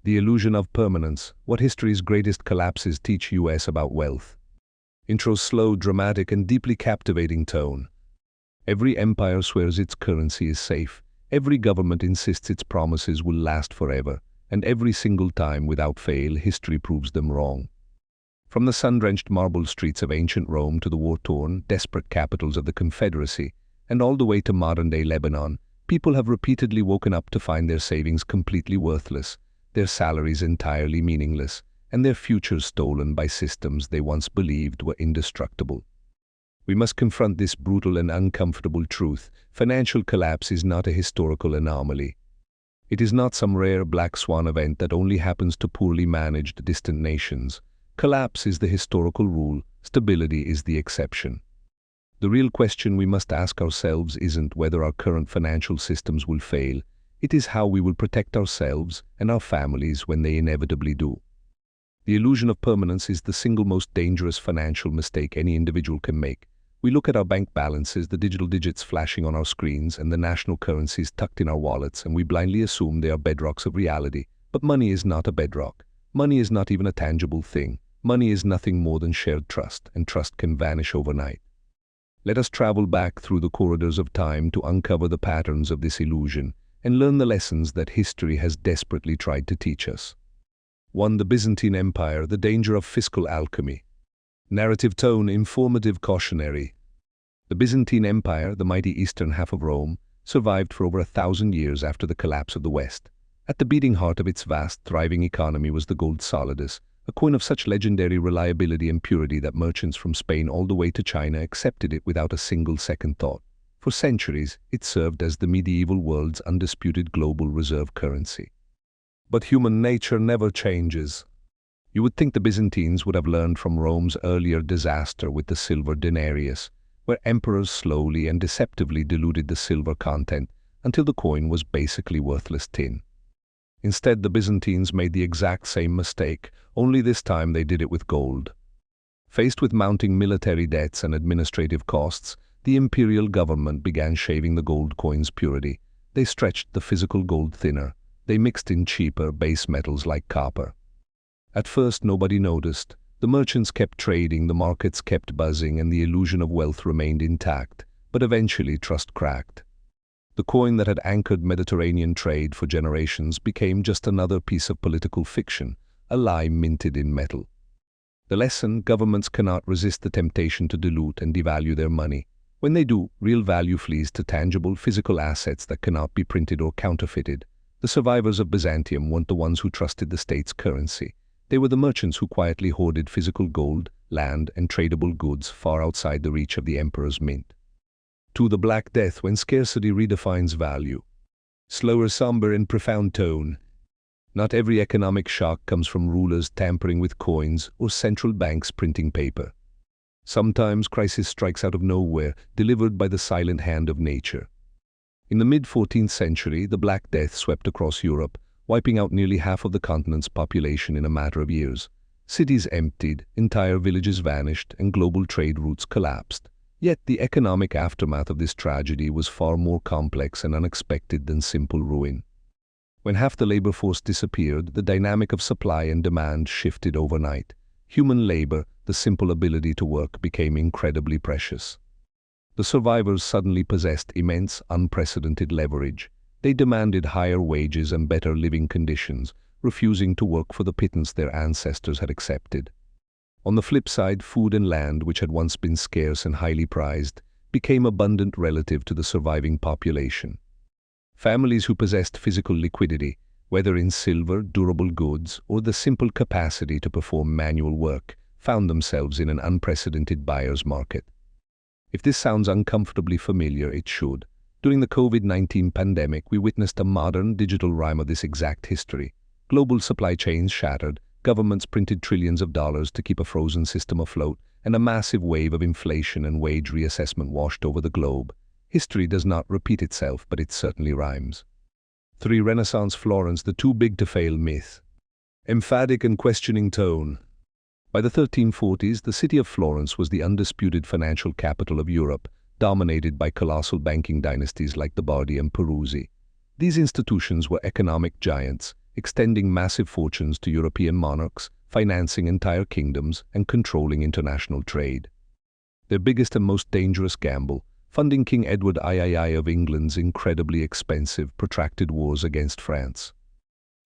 The illusion of permanence, what history's greatest collapses teach us about wealth. Intro's slow, dramatic, and deeply captivating tone. Every empire swears its currency is safe, every government insists its promises will last forever, and every single time, without fail, history proves them wrong. From the sun-drenched marble streets of ancient Rome to the war-torn, desperate capitals of the Confederacy, and all the way to modern-day Lebanon, people have repeatedly woken up to find their savings completely worthless, their salaries entirely meaningless, and their futures stolen by systems they once believed were indestructible. We must confront this brutal and uncomfortable truth. Financial collapse is not a historical anomaly. It is not some rare black swan event that only happens to poorly managed distant nations. Collapse is the historical rule, stability is the exception. The real question we must ask ourselves isn't whether our current financial systems will fail, it is how we will protect ourselves and our families when they inevitably do. The illusion of permanence is the single most dangerous financial mistake any individual can make. We look at our bank balances, the digital digits flashing on our screens, and the national currencies tucked in our wallets, and we blindly assume they are bedrocks of reality. But money is not a bedrock. Money is not even a tangible thing. Money is nothing more than shared trust, and trust can vanish overnight. Let us travel back through the corridors of time to uncover the patterns of this illusion and learn the lessons that history has desperately tried to teach us. 1. The Byzantine Empire, the danger of fiscal alchemy. Narrative tone, informative, cautionary. The Byzantine Empire, the mighty eastern half of Rome, survived for over 1,000 years after the collapse of the West. At the beating heart of its vast, thriving economy was the gold solidus, a coin of such legendary reliability and purity that merchants from Spain all the way to China accepted it without a single second thought. For centuries, it served as the medieval world's undisputed global reserve currency. But human nature never changes. You would think the Byzantines would have learned from Rome's earlier disaster with the silver denarius, where emperors slowly and deceptively diluted the silver content until the coin was basically worthless tin. Instead, the Byzantines made the exact same mistake, only this time they did it with gold. Faced with mounting military debts and administrative costs, the imperial government began shaving the gold coin's purity. They stretched the physical gold thinner. They mixed in cheaper base metals like copper. At first, nobody noticed. The merchants kept trading, the markets kept buzzing, and the illusion of wealth remained intact. But eventually, trust cracked. The coin that had anchored Mediterranean trade for generations became just another piece of political fiction, a lie minted in metal. The lesson: governments cannot resist the temptation to dilute and devalue their money. When they do, real value flees to tangible physical assets that cannot be printed or counterfeited. The survivors of Byzantium weren't the ones who trusted the state's currency. They were the merchants who quietly hoarded physical gold, land, and tradable goods far outside the reach of the emperor's mint. 2. The Black Death, when scarcity redefines value. Slower, somber, and profound tone. Not every economic shock comes from rulers tampering with coins or central banks printing paper. Sometimes crisis strikes out of nowhere, delivered by the silent hand of nature. In the mid-14th century, the Black Death swept across Europe, wiping out nearly half of the continent's population in a matter of years. Cities emptied, entire villages vanished, and global trade routes collapsed. Yet the economic aftermath of this tragedy was far more complex and unexpected than simple ruin. When half the labor force disappeared, the dynamic of supply and demand shifted overnight. Human labor, the simple ability to work, became incredibly precious. The survivors suddenly possessed immense, unprecedented leverage. They demanded higher wages and better living conditions, refusing to work for the pittance their ancestors had accepted. On the flip side, food and land, which had once been scarce and highly prized, became abundant relative to the surviving population. Families who possessed physical liquidity, whether in silver, durable goods, or the simple capacity to perform manual work, found themselves in an unprecedented buyer's market. If this sounds uncomfortably familiar, it should. During the COVID-19 pandemic, we witnessed a modern digital rhyme of this exact history. Global supply chains shattered, governments printed trillions of dollars to keep a frozen system afloat, and a massive wave of inflation and wage reassessment washed over the globe. History does not repeat itself, but it certainly rhymes. 3. Renaissance Florence, the too big to fail myth. Emphatic and questioning tone. By the 1340s, the city of Florence was the undisputed financial capital of Europe, dominated by colossal banking dynasties like the Bardi and Peruzzi. These institutions were economic giants, extending massive fortunes to European monarchs, financing entire kingdoms, and controlling international trade. Their biggest and most dangerous gamble, funding King Edward III of England's incredibly expensive, protracted wars against France.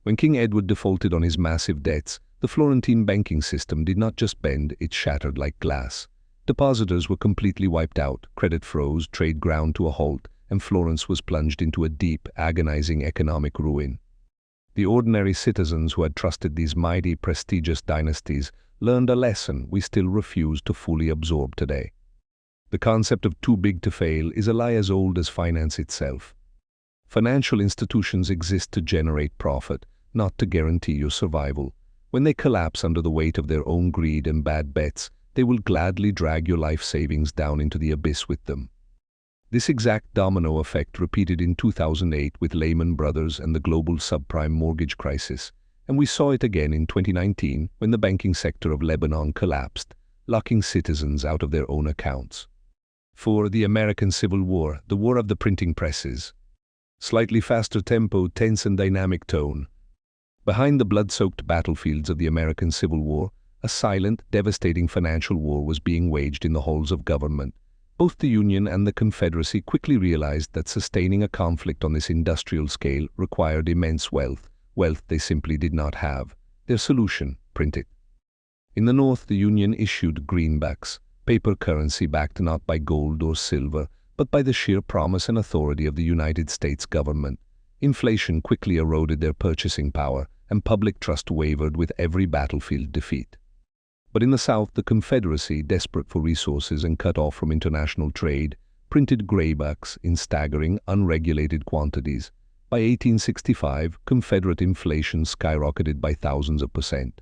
When King Edward defaulted on his massive debts, the Florentine banking system did not just bend, it shattered like glass. Depositors were completely wiped out, credit froze, trade ground to a halt, and Florence was plunged into a deep, agonizing economic ruin. The ordinary citizens who had trusted these mighty, prestigious dynasties learned a lesson we still refuse to fully absorb today. The concept of too big to fail is a lie as old as finance itself. Financial institutions exist to generate profit, not to guarantee your survival. When they collapse under the weight of their own greed and bad bets, they will gladly drag your life savings down into the abyss with them. This exact domino effect repeated in 2008 with Lehman Brothers and the global subprime mortgage crisis, and we saw it again in 2019 when the banking sector of Lebanon collapsed, locking citizens out of their own accounts. For the American Civil War, the war of the printing presses. Slightly faster tempo, tense and dynamic tone. Behind the blood-soaked battlefields of the American Civil War, a silent, devastating financial war was being waged in the halls of government. Both the Union and the Confederacy quickly realized that sustaining a conflict on this industrial scale required immense wealth they simply did not have. Their solution: print it. In the North, the Union issued greenbacks, paper currency backed not by gold or silver, but by the sheer promise and authority of the United States government. Inflation quickly eroded their purchasing power, and public trust wavered with every battlefield defeat. But in the South, the Confederacy, desperate for resources and cut off from international trade, printed graybacks in staggering, unregulated quantities. By 1865, Confederate inflation skyrocketed by thousands of %.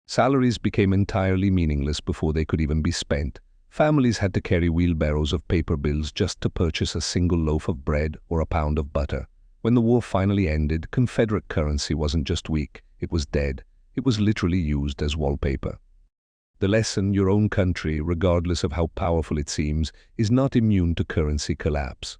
Salaries became entirely meaningless before they could even be spent. Families had to carry wheelbarrows of paper bills just to purchase a single loaf of bread or a pound of butter. When the war finally ended, Confederate currency wasn't just weak, it was dead. It was literally used as wallpaper. The lesson: your own country, regardless of how powerful it seems, is not immune to currency collapse.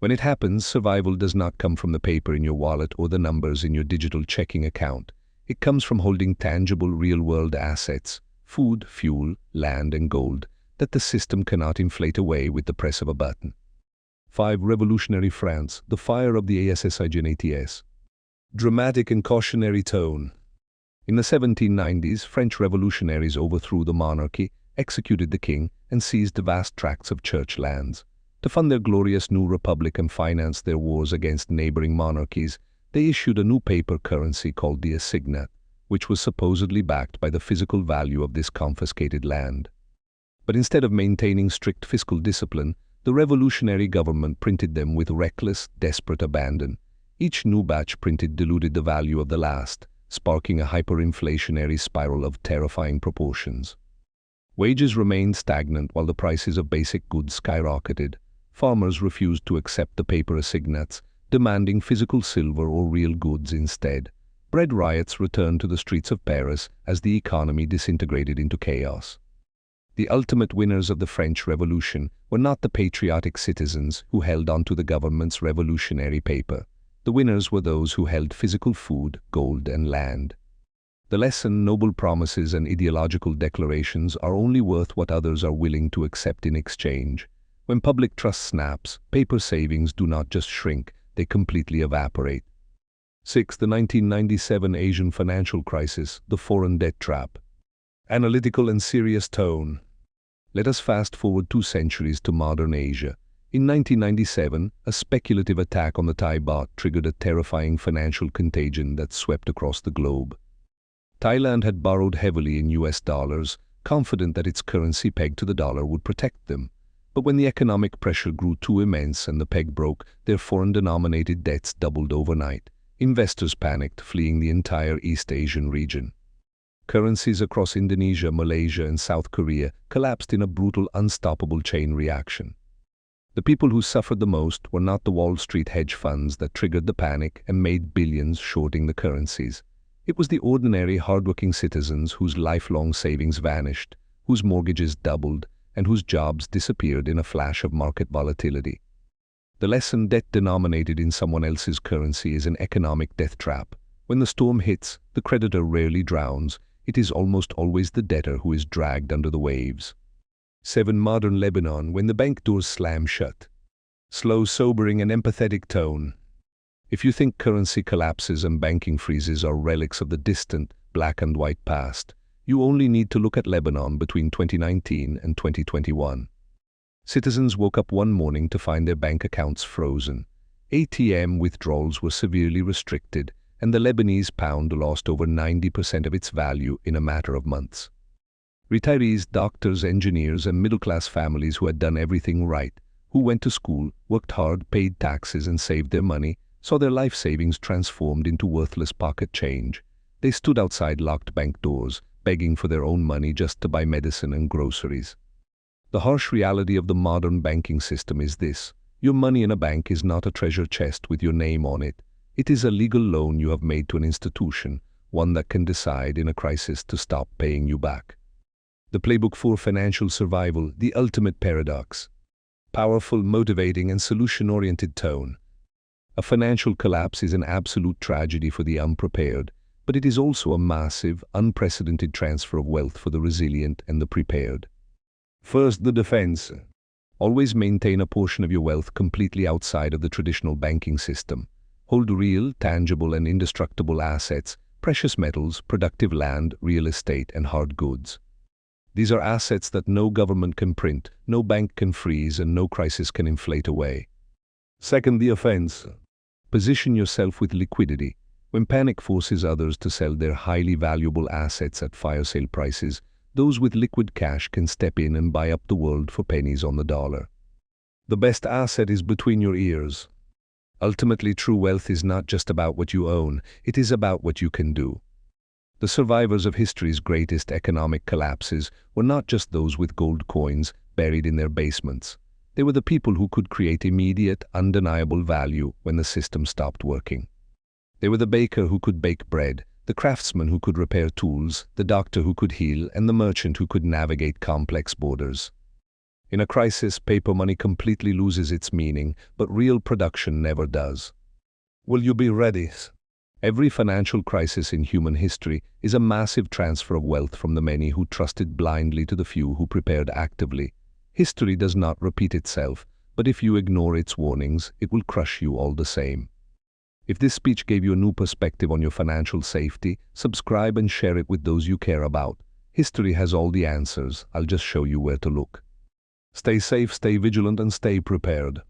When it happens, survival does not come from the paper in your wallet or the numbers in your digital checking account. It comes from holding tangible, real-world assets, food, fuel, land, and gold, that the system cannot inflate away with the press of a button. 5. Revolutionary France, the fire of the assignats. Dramatic and cautionary tone. In the 1790s, French revolutionaries overthrew the monarchy, executed the king, and seized vast tracts of church lands. To fund their glorious new republic and finance their wars against neighboring monarchies, they issued a new paper currency called the assignat, which was supposedly backed by the physical value of this confiscated land. But instead of maintaining strict fiscal discipline, the revolutionary government printed them with reckless, desperate abandon. Each new batch printed diluted the value of the last, sparking a hyperinflationary spiral of terrifying proportions. Wages remained stagnant while the prices of basic goods skyrocketed. Farmers refused to accept the paper assignats, demanding physical silver or real goods instead. Bread riots returned to the streets of Paris as the economy disintegrated into chaos. The ultimate winners of the French Revolution were not the patriotic citizens who held onto the government's revolutionary paper. The winners were those who held physical food, gold, and land. The lesson: noble promises and ideological declarations are only worth what others are willing to accept in exchange. When public trust snaps, paper savings do not just shrink, they completely evaporate. 6. The 1997 Asian financial crisis, the foreign debt trap. Analytical and serious tone. Let us fast forward 2 centuries to modern Asia. In 1997, a speculative attack on the Thai baht triggered a terrifying financial contagion that swept across the globe. Thailand had borrowed heavily in US dollars, confident that its currency pegged to the dollar would protect them. But when the economic pressure grew too immense and the peg broke, their foreign-denominated debts doubled overnight. Investors panicked, fleeing the entire East Asian region. Currencies across Indonesia, Malaysia, and South Korea collapsed in a brutal, unstoppable chain reaction. The people who suffered the most were not the Wall Street hedge funds that triggered the panic and made billions shorting the currencies. It was the ordinary, hardworking citizens whose lifelong savings vanished, whose mortgages doubled, and whose jobs disappeared in a flash of market volatility. The lesson: debt denominated in someone else's currency is an economic death trap. When the storm hits, the creditor rarely drowns. It is almost always the debtor who is dragged under the waves. 7. Modern Lebanon, when the bank doors slam shut. Slow, sobering, and empathetic tone. If you think currency collapses and banking freezes are relics of the distant, black and white past, you only need to look at Lebanon between 2019 and 2021. Citizens woke up one morning to find their bank accounts frozen. ATM withdrawals were severely restricted, and the Lebanese pound lost over 90% of its value in a matter of months. Retirees, doctors, engineers, and middle-class families who had done everything right, who went to school, worked hard, paid taxes, and saved their money, saw their life savings transformed into worthless pocket change. They stood outside locked bank doors, begging for their own money just to buy medicine and groceries. The harsh reality of the modern banking system is this: your money in a bank is not a treasure chest with your name on it. It is a legal loan you have made to an institution, one that can decide in a crisis to stop paying you back. The playbook for financial survival, the ultimate paradox. Powerful, motivating, and solution-oriented tone. A financial collapse is an absolute tragedy for the unprepared, but it is also a massive, unprecedented transfer of wealth for the resilient and the prepared. First, the defense. Always maintain a portion of your wealth completely outside of the traditional banking system. Hold real, tangible, and indestructible assets, precious metals, productive land, real estate, and hard goods. These are assets that no government can print, no bank can freeze, and no crisis can inflate away. Second, the offense. Position yourself with liquidity. When panic forces others to sell their highly valuable assets at fire sale prices, those with liquid cash can step in and buy up the world for pennies on the dollar. The best asset is between your ears. Ultimately, true wealth is not just about what you own, it is about what you can do. The survivors of history's greatest economic collapses were not just those with gold coins buried in their basements. They were the people who could create immediate, undeniable value when the system stopped working. They were the baker who could bake bread, the craftsman who could repair tools, the doctor who could heal, and the merchant who could navigate complex borders. In a crisis, paper money completely loses its meaning, but real production never does. Will you be ready? Every financial crisis in human history is a massive transfer of wealth from the many who trusted blindly to the few who prepared actively. History does not repeat itself, but if you ignore its warnings, it will crush you all the same. If this speech gave you a new perspective on your financial safety, subscribe and share it with those you care about. History has all the answers. I'll just show you where to look. Stay safe, stay vigilant, and stay prepared.